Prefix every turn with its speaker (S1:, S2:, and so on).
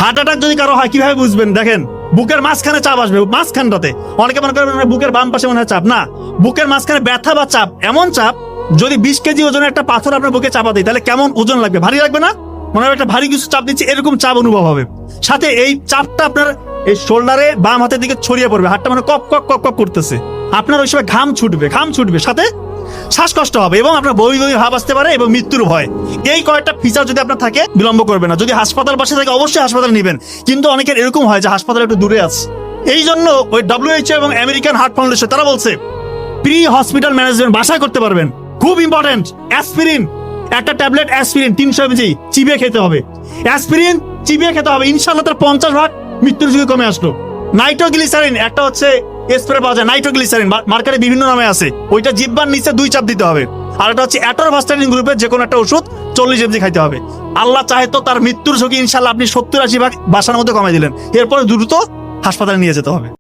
S1: Heart attack যদি কারো হয় কিভাবে বুঝবেন? দেখেন, বুকের মাঝখানে চাপ আসবে, মাঝখানটাতে। অনেকে মনে করেন বুকের বাম পাশে মনে হয় চাপ, না, বুকের মাঝখানে ব্যথা বা চাপ, এমন চাপ যদি 20 কেজি ওজনের একটা পাথর আপনার বুকে চাপা দেয় তাহলে কেমন ওজন লাগবে? ভারী লাগবে না? মনে হয় একটা ভারী কিছু চাপ দিচ্ছে, এরকম চাপ অনুভব হবে। সাথে এই চাপটা আপনার এই শোল্ডারে বাম হাতের দিকে ছড়িয়ে পড়বে, হাতটা মানে কপ কপ কপ কপ করতেছে, আপনার ওই সময় ঘাম ছুটবে, সাথে শ্বাসকষ্ট হবে এবং আপনার বমি বমি ভাব আসতে পারে এবং মৃত্যুর ভয়। এই কয়েকটা ফিচার যদি আপনার থাকে, বিলম্ব করবে না। যদি হাসপাতাল পাশে থাকে অবশ্যই হাসপাতাল নেবেন, কিন্তু অনেকের এরকম হয় যে হাসপাতাল একটু দূরে আছে। এই জন্য ওই WHO এবং আমেরিকান হার্ট ফাউন্ডেশন তারা বলছে প্রি হসপিটাল ম্যানেজমেন্ট বাসায় করতে পারবেন। খুব ইম্পর্টেন্ট, অ্যাসপিরিন, একটা ট্যাবলেট অ্যাসপিরিন 300 mg চিবিয়ে খেতে হবে। অ্যাসপিরিন চিবিয়ে খেতে হবে, ইনশাআল্লাহ তার 50% মৃত্যুর ঝুঁকি কমে আসলো। নাইট্রোগ্লিসারিন একটা হচ্ছে স্প্রে পাওয়া যায়, নাইট্রোগ্লিসারিন মার্কেটে বিভিন্ন নামে আছে, ওইটা জিহ্বার নিচে 2 চাপ দিতে হবে। আর একটা হচ্ছে অ্যাটরভাস্টাটিন গ্রুপের যে কোনো একটা ওষুধ 40 mg খাইতে হবে। আল্লাহ চাহে তো তার মৃত্যুর ঝুঁকি ইনশাআল্লাহ আপনি 70-80% বাসার মধ্যে কমাই দিলেন, এরপরে দ্রুত হাসপাতালে নিয়ে যেতে হবে।